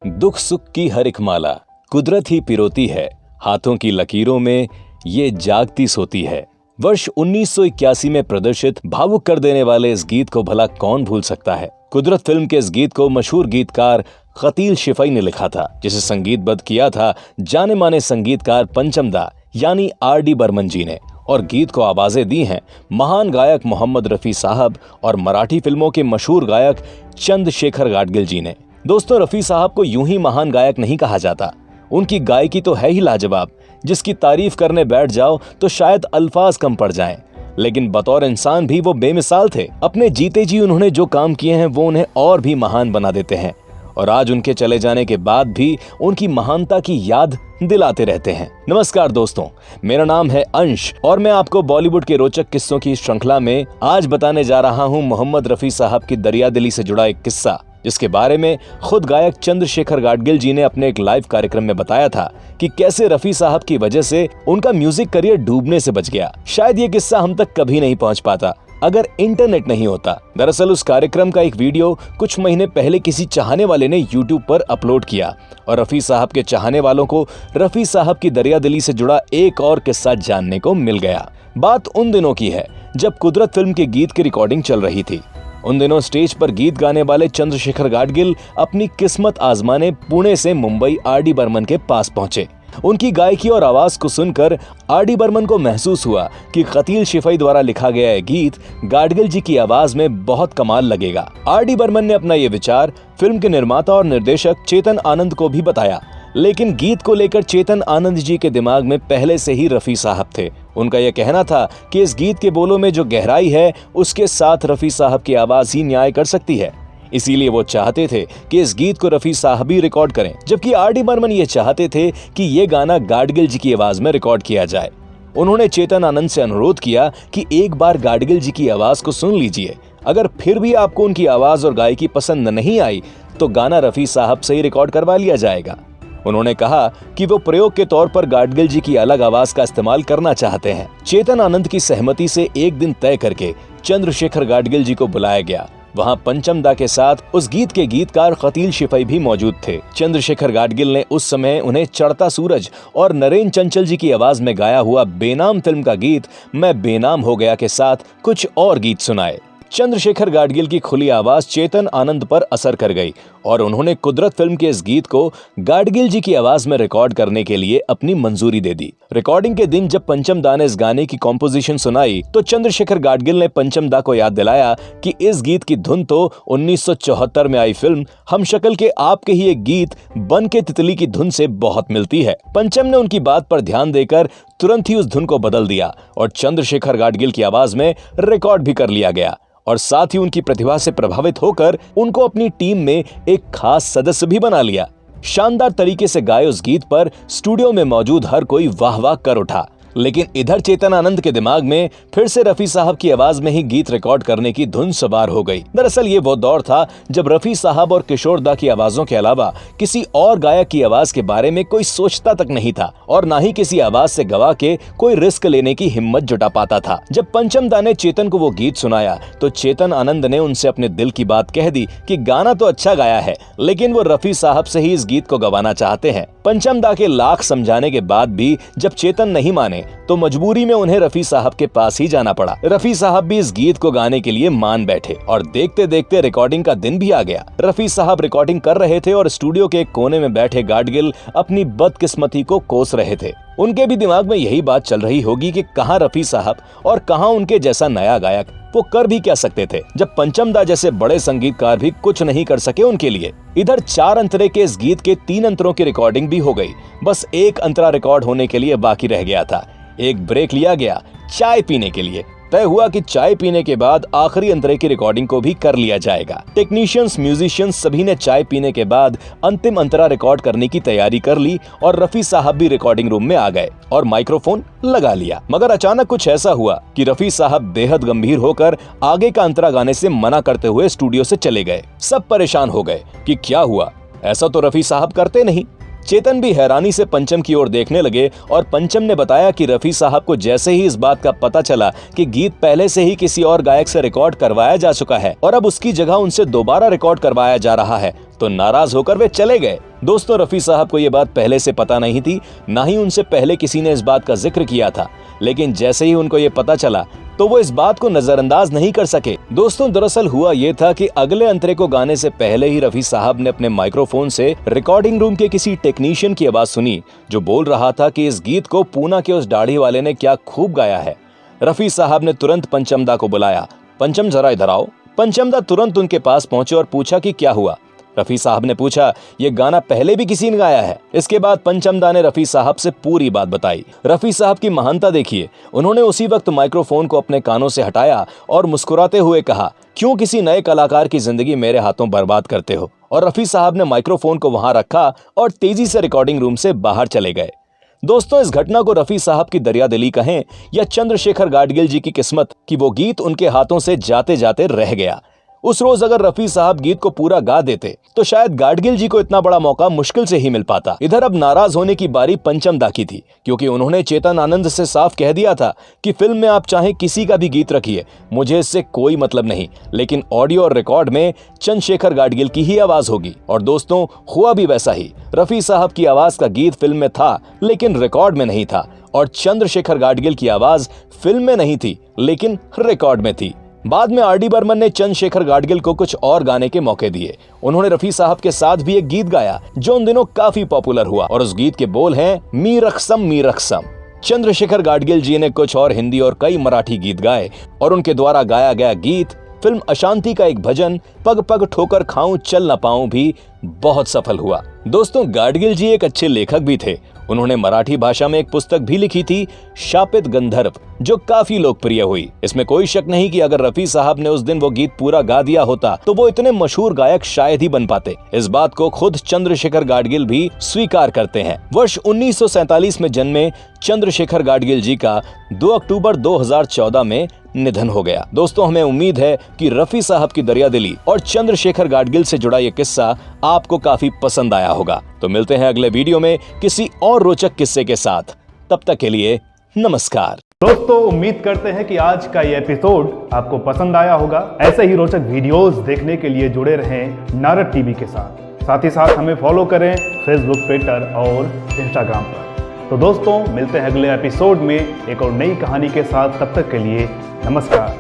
दुख सुख की हर एक माला कुदरत ही पिरोती है, हाथों की लकीरों में ये जागती सोती है। वर्ष 1981 में प्रदर्शित भावुक कर देने वाले इस गीत को भला कौन भूल सकता है। कुदरत फिल्म के इस गीत को मशहूर गीतकार खतील शिफाई ने लिखा था, जिसे संगीतबद्ध किया था जाने माने संगीतकार पंचम दा यानी आर.डी. बर्मन जी ने, और गीत को आवाजें दी हैं महान गायक मोहम्मद रफी साहब और मराठी फिल्मों के मशहूर गायक चंद्रशेखर गाडगिल जी ने। दोस्तों, रफी साहब को यूं ही महान गायक नहीं कहा जाता, उनकी गायकी तो है ही लाजवाब, जिसकी तारीफ करने बैठ जाओ तो शायद अल्फाज कम पड़ जाएं। लेकिन बतौर इंसान भी वो बेमिसाल थे। अपने जीते जी उन्होंने जो काम किए हैं वो उन्हें और भी महान बना देते हैं, और आज उनके चले जाने के बाद भी उनकी महानता की याद दिलाते रहते हैं। नमस्कार दोस्तों, मेरा नाम है अंश और मैं आपको बॉलीवुड के रोचक किस्सों की श्रृंखला में आज बताने जा रहा हूं मोहम्मद रफी साहब की दरियादिली से जुड़ा एक किस्सा, जिसके बारे में खुद गायक चंद्रशेखर गाडगिल जी ने अपने एक लाइव कार्यक्रम में बताया था कि कैसे रफी साहब की वजह से उनका म्यूजिक करियर डूबने से बच गया। शायद ये किस्सा हम तक कभी नहीं पहुंच पाता अगर इंटरनेट नहीं होता। दरअसल उस कार्यक्रम का एक वीडियो कुछ महीने पहले किसी चाहने वाले ने यूट्यूब पर अपलोड किया, और रफी साहब के चाहने वालों को रफी साहब की दरियादिली से जुड़ा एक और किस्सा जानने को मिल गया। बात उन दिनों की है जब कुदरत फिल्म के गीत की रिकॉर्डिंग चल रही थी। उन दिनों स्टेज पर गीत गाने वाले चंद्रशेखर गाडगिल अपनी किस्मत आजमाने पुणे से मुंबई आर.डी. बर्मन के पास पहुंचे। उनकी गायकी और आवाज को सुनकर आर.डी. बर्मन को महसूस हुआ कि खतील शिफाई द्वारा लिखा गया यह गीत गाडगिल जी की आवाज में बहुत कमाल लगेगा। आर.डी. बर्मन ने अपना ये विचार फिल्म के निर्माता और निर्देशक चेतन आनंद को भी बताया, लेकिन गीत को लेकर चेतन आनंद जी के दिमाग में पहले से ही रफी साहब थे। उनका यह कहना था कि इस गीत के बोलों में जो गहराई है उसके साथ रफी साहब की आवाज ही न्याय कर सकती है। इसीलिए वो चाहते थे कि इस गीत को रफी साहब ही रिकॉर्ड करें, जबकि आर.डी. बर्मन ये चाहते थे कि ये गाना गाडगिल जी की आवाज में रिकॉर्ड किया जाए। उन्होंने चेतन आनंद से अनुरोध किया कि एक बार गाडगिल जी की आवाज को सुन लीजिए, अगर फिर भी आपको उनकी आवाज और गायकी पसंद नहीं आई तो गाना रफी साहब से ही रिकॉर्ड करवा लिया जाएगा। उन्होंने कहा कि वो प्रयोग के तौर पर गाडगिल जी की अलग आवाज का इस्तेमाल करना चाहते हैं। चेतन आनंद की सहमति से एक दिन तय करके चंद्रशेखर गाडगिल जी को बुलाया गया। वहां पंचम दा के साथ उस गीत के गीतकार खतील शिफाई भी मौजूद थे। चंद्रशेखर गाडगिल ने उस समय उन्हें चढ़ता सूरज और नरेन चंचल जी की आवाज में गाया हुआ बेनाम फिल्म का गीत मैं बेनाम हो गया के साथ कुछ और गीत सुनाए। चंद्रशेखर गाडगिल की खुली आवाज चेतन आनंद पर असर कर गई और उन्होंने कुदरत फिल्म के इस गीत को गाडगिल जी की आवाज में रिकॉर्ड करने के लिए अपनी मंजूरी दे दी। रिकॉर्डिंग के दिन जब पंचम दा ने इस गाने की कॉम्पोजिशन सुनाई तो चंद्रशेखर गाडगिल ने पंचम दा को याद दिलाया कि इस गीत की धुन तो 1974 में आई फिल्म हम शक्ल के आपके ही एक गीत बन के तितली की धुन से बहुत मिलती है। पंचम ने उनकी बात पर ध्यान देकर तुरंत ही उस धुन को बदल दिया और चंद्रशेखर गाडगिल की आवाज में रिकॉर्ड भी कर लिया गया, और साथ ही उनकी प्रतिभा से प्रभावित होकर उनको अपनी टीम में एक खास सदस्य भी बना लिया। शानदार तरीके से गाए उस गीत पर स्टूडियो में मौजूद हर कोई वाह वाह कर उठा। लेकिन इधर चेतन आनंद के दिमाग में फिर से रफी साहब की आवाज में ही गीत रिकॉर्ड करने की धुन सवार हो गई। दरअसल ये वो दौर था जब रफी साहब और किशोर दा की आवाजों के अलावा किसी और गायक की आवाज के बारे में कोई सोचता तक नहीं था, और ना ही किसी आवाज से गवा के कोई रिस्क लेने की हिम्मत जुटा पाता था। जब पंचम दा ने चेतन को वो गीत सुनाया तो चेतन आनंद ने उनसे अपने दिल की बात कह दी कि गाना तो अच्छा गाया है, लेकिन वो रफी साहब से ही इस गीत को गवाना चाहते हैं। पंचम दा के लाख समझाने के बाद भी जब चेतन नहीं माने तो मजबूरी में उन्हें रफी साहब के पास ही जाना पड़ा। रफी साहब भी इस गीत को गाने के लिए मान बैठे और देखते देखते रिकॉर्डिंग का दिन भी आ गया। रफी साहब रिकॉर्डिंग कर रहे थे और स्टूडियो के एक कोने में बैठे गाडगिल अपनी बदकिस्मती को कोस रहे थे। उनके भी दिमाग में यही बात चल रही होगी कि कहां रफी साहब और कहां उनके जैसा नया गायक, वो कर भी क्या सकते थे जब पंचम दा जैसे बड़े संगीतकार भी कुछ नहीं कर सके उनके लिए। इधर 4 अंतरे के इस गीत के 3 अंतरों की रिकॉर्डिंग भी हो गई, बस एक अंतरा रिकॉर्ड होने के लिए बाकी रह गया था। एक ब्रेक लिया गया चाय पीने के लिए। तय हुआ कि चाय पीने के बाद आखिरी अंतरे की रिकॉर्डिंग को भी कर लिया जाएगा। टेक्नीशियंस, म्यूजिशियंस सभी ने चाय पीने के बाद अंतिम अंतरा रिकॉर्ड करने की तैयारी कर ली और रफी साहब भी रिकॉर्डिंग रूम में आ गए और माइक्रोफोन लगा लिया। मगर अचानक कुछ ऐसा हुआ कि रफी साहब बेहद गंभीर होकर आगे का अंतरा गाने से मना करते हुए स्टूडियो से चले गए। सब परेशान हो गए कि क्या हुआ, ऐसा तो रफी साहब करते नहीं। चेतन भी हैरानी से पंचम की ओर देखने लगे और पंचम ने बताया कि रफी साहब को जैसे ही इस बात का पता चला कि गीत पहले से ही किसी और गायक से रिकॉर्ड करवाया जा चुका है और अब उसकी जगह उनसे दोबारा रिकॉर्ड करवाया जा रहा है, तो नाराज होकर वे चले गए। दोस्तों, रफी साहब को ये बात पहले से पता नहीं थी, ना ही उनसे पहले किसी ने इस बात का जिक्र किया था, लेकिन जैसे ही उनको ये पता चला तो वो इस बात को नजरअंदाज नहीं कर सके। दोस्तों, दरअसल हुआ ये था कि अगले अंतरे को गाने से पहले ही रफी साहब ने अपने माइक्रोफोन से रिकॉर्डिंग रूम के किसी टेक्नीशियन की आवाज सुनी, जो बोल रहा था कि इस गीत को पूना के उस दाढ़ी वाले ने क्या खूब गाया है। रफी साहब ने तुरंत पंचमदा को बुलाया। पंचम, जरा इधर आओ। पंचमदा तुरंत उनके पास पहुंचे और पूछा कि क्या हुआ। रफी साहब ने पूछा, ये गाना पहले भी किसी ने गाया है? इसके बाद पंचमदा ने रफी साहब से पूरी बात बताई। रफी साहब की महानता देखिए, उन्होंने उसी वक्त माइक्रोफोन को अपने कानों से हटाया और मुस्कुराते हुए कहा, क्यों किसी नए कलाकार की जिंदगी मेरे हाथों बर्बाद करते हो? और रफी साहब ने माइक्रोफोन को वहां रखा और तेजी से रिकॉर्डिंग रूम से बाहर चले गए। दोस्तों, इस घटना को रफी साहब की दरियादिली कहें या चंद्रशेखर गाडगिल जी की किस्मत कि वो गीत उनके हाथों से जाते जाते रह गया। उस रोज अगर रफी साहब गीत को पूरा गा देते तो शायद गाडगिल जी को इतना बड़ा मौका मुश्किल से ही मिल पाता। इधर अब नाराज होने की बारी पंचमदा की थी, क्योंकि उन्होंने चेतन आनंद से साफ कह दिया था कि फिल्म में आप चाहे किसी का भी गीत रखिए, मुझे इससे कोई मतलब नहीं, लेकिन ऑडियो और रिकॉर्ड में चंद्रशेखर गाडगिल की ही आवाज होगी। और दोस्तों, हुआ भी वैसा ही। रफी साहब की आवाज का गीत फिल्म में था लेकिन रिकॉर्ड में नहीं था, और चंद्रशेखर गाडगिल की आवाज फिल्म में नहीं थी लेकिन रिकॉर्ड में थी। बाद में आर डी बर्मन ने चंद्रशेखर गाडगिल को कुछ और गाने के मौके दिए। उन्होंने रफी साहब के साथ भी एक गीत गाया जो उन दिनों काफी पॉपुलर हुआ, और उस गीत के बोल हैं, मी रक्सम मी रक्सम। चंद्रशेखर गाडगिल जी ने कुछ और हिंदी और कई मराठी गीत गाए, और उनके द्वारा गाया गया गीत फिल्म अशांति का एक भजन पग पग ठोकर खाऊं चल न पाऊं भी बहुत सफल हुआ। दोस्तों, गाडगिल जी एक अच्छे लेखक भी थे। उन्होंने मराठी भाषा में एक पुस्तक भी लिखी थी, शापित गंधर्व, जो काफी लोकप्रिय हुई। इसमें कोई शक नहीं कि अगर रफी साहब ने उस दिन वो गीत पूरा गा दिया होता तो वो इतने मशहूर गायक शायद ही बन पाते। इस बात को खुद चंद्रशेखर गाडगिल भी स्वीकार करते हैं। वर्ष 1947 में जन्मे चंद्रशेखर गाडगिल जी का 2 अक्टूबर 2014 में निधन हो गया। दोस्तों, हमें उम्मीद है कि रफी साहब की दरियादिली और चंद्रशेखर गाडगिल से जुड़ा ये किस्सा आपको काफी पसंद आया होगा। तो मिलते हैं अगले वीडियो में किसी और रोचक किस्से के साथ। तब तक के लिए नमस्कार। दोस्तों, उम्मीद करते हैं कि आज का ये एपिसोड आपको पसंद आया होगा। ऐसे ही रोचक वीडियोस देखने के लिए जुड़े रहें नारद टीवी के साथ ही साथ हमें फॉलो करें फेसबुक, ट्विटर और इंस्टाग्राम पर। तो दोस्तों, मिलते हैं अगले एपिसोड में एक और नई कहानी के साथ। तब तक के लिए नमस्कार।